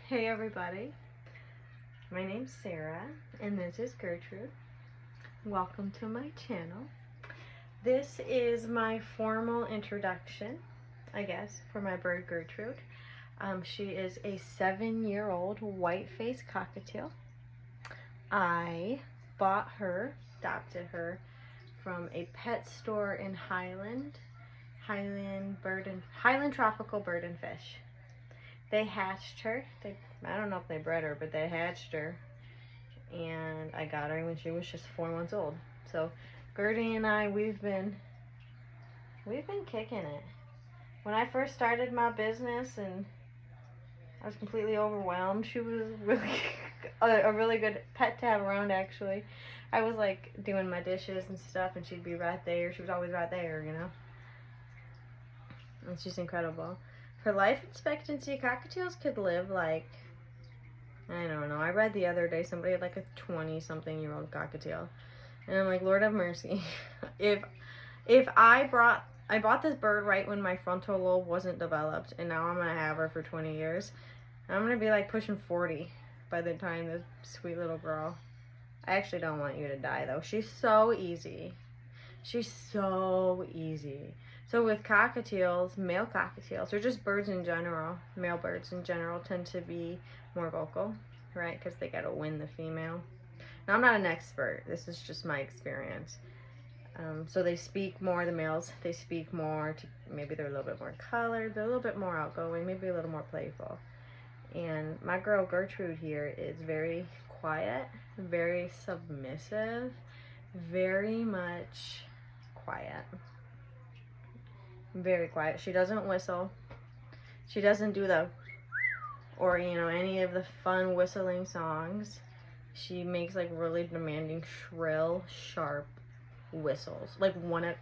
Hey everybody, my name's Sarah and this is Gertrude. Welcome to my channel. This is my formal introduction, I guess, for my bird Gertrude. She is a 7-year-old white-faced cockatiel. I bought her, adopted her from a pet store in Highland Tropical Bird and Fish. They hatched her. I don't know if they bred her, but they hatched her. And I got her when she was just 4 months old. So Gertie and I, we've been kicking it. When I first started my business and I was completely overwhelmed, she was really a really good pet to have around, actually. I was like doing my dishes and stuff and she'd be right there. She was always right there, you know. And she's incredible. Her life expectancy, cockatiels could live like, I don't know. I read the other day somebody had like a 20-something-year-old cockatiel. And I'm like, Lord have mercy. If I bought this bird right when my frontal lobe wasn't developed, and now I'm gonna have her for 20 years. I'm gonna be like pushing 40 by the time this sweet little girl. I actually don't want you to die though. She's so easy. She's so easy. So with cockatiels, male cockatiels, or just birds in general, male birds in general tend to be more vocal, right? Because they gotta win the female. Now, I'm not an expert. This is just my experience. So they speak more, the males, they speak more, maybe they're a little bit more colored, they're a little bit more outgoing, maybe a little more playful. And my girl Gertrude here is very quiet, very submissive, very much quiet. Very quiet. She doesn't whistle. She doesn't do the, or you know, any of the fun whistling songs. She makes like really demanding, shrill, sharp whistles. Like one at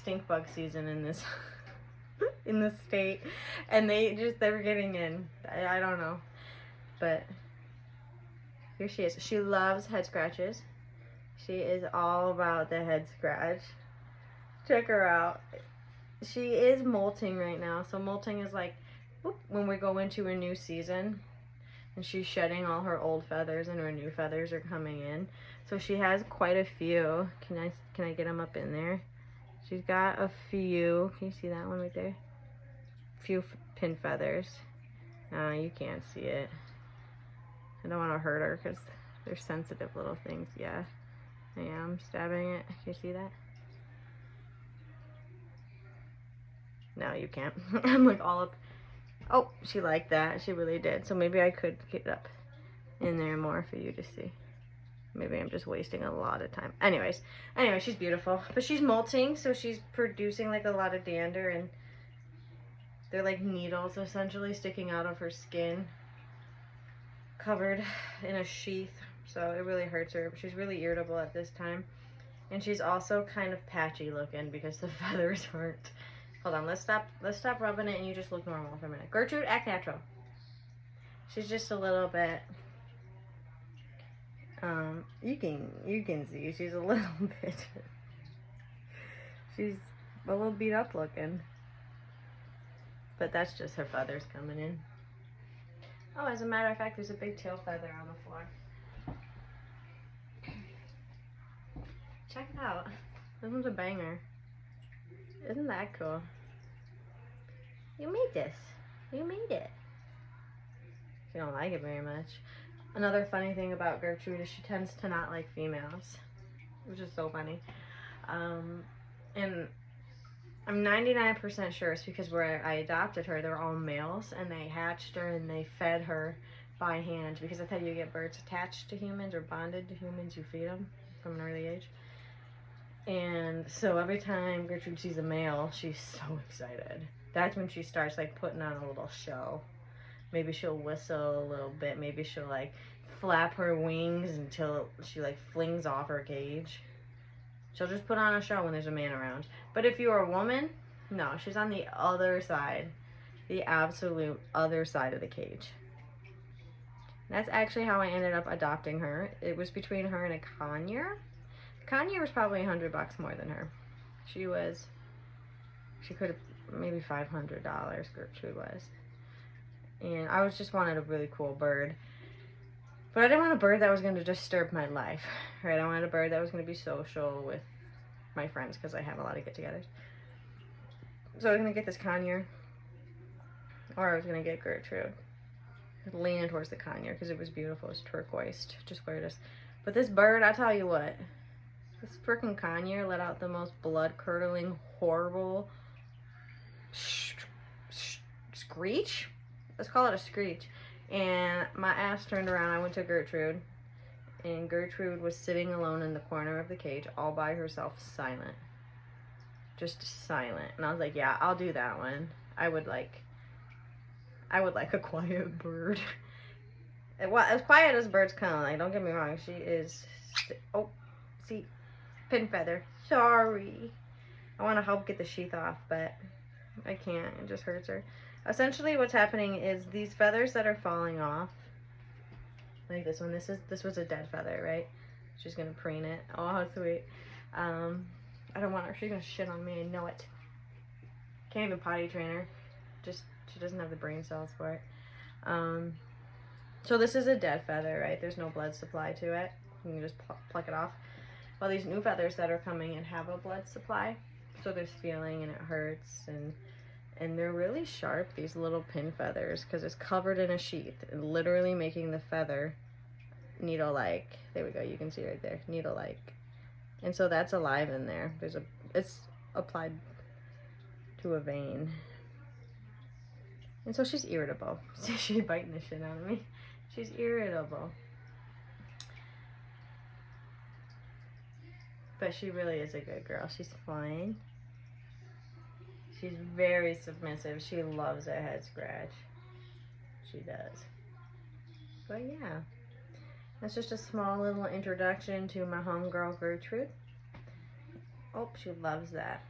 stink bug season in this in this state, and they're getting in. I don't know, but here she is. She loves head scratches. She is all about the head scratch. Check her out. She is molting right now. So molting is like whoop, when we go into a new season and she's shedding all her old feathers and her new feathers are coming in. So she has quite a few. Can I get them up in there? She's got a few. Can you see that one right there? Few pin feathers. You can't see it. I don't want to hurt her because they're sensitive little things. Yeah. I am stabbing it. Can you see that? No, you can't. I'm like all up. Oh, she liked that. She really did. So maybe I could get up in there more for you to see. Maybe I'm just wasting a lot of time. Anyway, she's beautiful. But she's molting, so she's producing like a lot of dander, and they're like needles essentially sticking out of her skin, covered in a sheath. So it really hurts her. She's really irritable at this time. And she's also kind of patchy looking because the feathers aren't. Hold on, let's stop rubbing it and you just look normal for a minute. Gertrude, act natural. She's just a little bit, you can see she's a little bit, she's a little beat up looking. But that's just her feathers coming in. Oh, as a matter of fact, there's a big tail feather on the floor. Check it out. This one's a banger. Isn't that cool? You made this. You made it. You don't like it very much. Another funny thing about Gertrude is she tends to not like females, which is so funny. And I'm 99% sure it's because where I adopted her, they're all males, and they hatched her and they fed her by hand, because that's how you get birds attached to humans or bonded to humans. You feed them from an early age. And so every time Gertrude sees a male, she's so excited. That's when she starts like putting on a little show. Maybe she'll whistle a little bit. Maybe she'll like flap her wings until she like flings off her cage. She'll just put on a show when there's a man around. But if you're a woman, no, she's on the other side. The absolute other side of the cage. That's actually how I ended up adopting her. It was between her and a conure. Conure was probably $100 more than her. She could have maybe $500, Gertrude was. And I was just wanted a really cool bird. But I didn't want a bird that was going to disturb my life, right? I wanted a bird that was going to be social with my friends because I have a lot of get-togethers. So I was going to get this conure, or I was going to get Gertrude. Leaning towards the conure because it was beautiful. It was turquoise, just gorgeous. But this bird, I tell you what, this freaking conure let out the most blood-curdling, horrible screech. Let's call it a screech. And my ass turned around. I went to Gertrude, and Gertrude was sitting alone in the corner of the cage, all by herself, silent. Just silent. And I was like, yeah, I'll do that one. I would like a quiet bird. Well, as quiet as birds come. Like, don't get me wrong. She is. Oh, see, pin feather. Sorry. I want to help get the sheath off, but I can't. It just hurts her. Essentially, what's happening is these feathers that are falling off, like this one. This was a dead feather, right? She's gonna preen it. Oh, how sweet. I don't want her. She's gonna shit on me. I know it. Can't even potty train her. She doesn't have the brain cells for it. So this is a dead feather, right? There's no blood supply to it. You can just pluck it off. Well, these new feathers that are coming in have a blood supply. So there's feeling and it hurts, and they're really sharp, these little pin feathers, because it's covered in a sheath, and literally making the feather needle-like. There we go, you can see right there, needle-like. And so that's alive in there. It's applied to a vein. And so she's irritable. She's biting the shit out of me. She's irritable. But she really is a good girl. She's fine. She's very submissive. She loves a head scratch. She does. But yeah. That's just a small little introduction to my homegirl Gertrude. Oh, she loves that.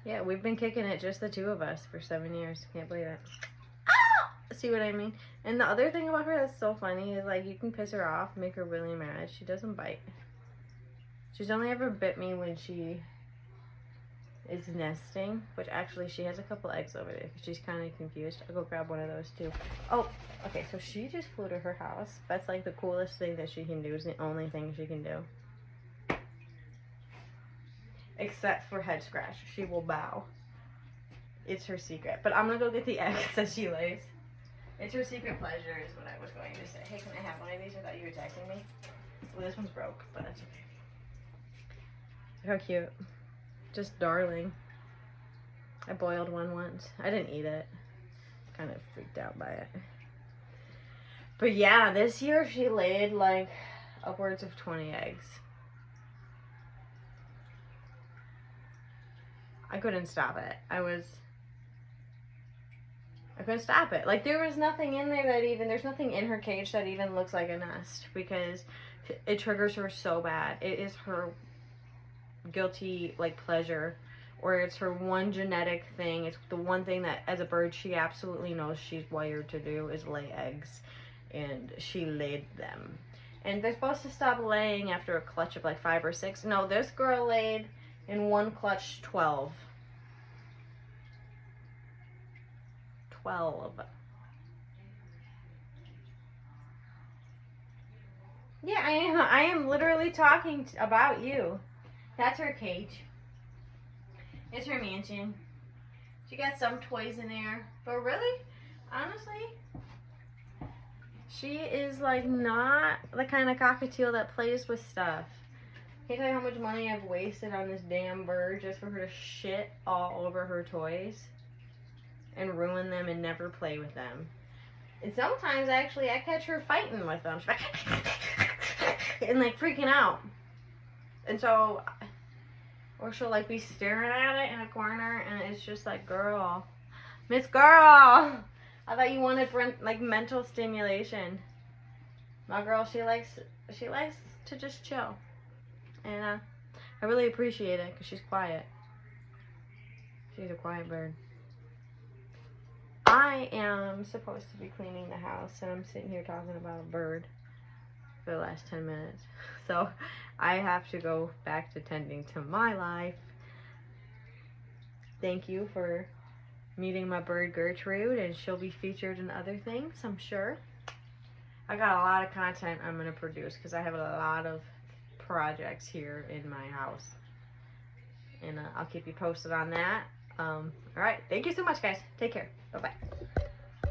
Yeah, we've been kicking it, just the two of us, for 7 years. Can't believe it. Ah! See what I mean? And the other thing about her that's so funny is, like, you can piss her off, make her really mad. She doesn't bite. She's only ever bit me when she is nesting, which actually she has a couple eggs over there. She's kind of confused. I'll go grab one of those too. Oh, okay, so she just flew to her house. That's like the coolest thing that she can do. Is the only thing she can do. Except for head scratch. She will bow. It's her secret. But I'm gonna go get the eggs that she lays. It's her secret pleasure is what I was going to say. Hey, can I have one of these? I thought you were texting me. Well, this one's broke, but that's okay. How cute. Just darling. I boiled one once. I didn't eat it. Kind of freaked out by it. But yeah, this year she laid like upwards of 20 eggs. I couldn't stop it. I couldn't stop it. Like, there was nothing in there that even, there's nothing in her cage that even looks like a nest, because it triggers her so bad. It is her guilty, like, pleasure, or it's her one genetic thing. It's the one thing that, as a bird, she absolutely knows she's wired to do, is lay eggs, and she laid them. And they're supposed to stop laying after a clutch of like 5 or 6. No, this girl laid in one clutch 12. 12. Yeah, I am literally talking about you. That's her cage. It's her mansion. She got some toys in there. But really, honestly, she is like not the kind of cockatiel that plays with stuff. Can't tell you how much money I've wasted on this damn bird just for her to shit all over her toys and ruin them and never play with them. And sometimes actually I catch her fighting with them. She's like and like freaking out. And so, or she'll like be staring at it in a corner and it's just like, girl, Miss Girl, I thought you wanted like mental stimulation. My girl, she likes to just chill. And I really appreciate it because she's quiet. She's a quiet bird. I am supposed to be cleaning the house and I'm sitting here talking about a bird for the last 10 minutes. So I have to go back to tending to my life. thank you for meeting my bird Gertrude, and she'll be featured in other things, I'm sure. I got a lot of content I'm going to produce because I have a lot of projects here in my house. And I'll keep you posted on that. All right. Thank you so much, guys. Take care. Bye-bye.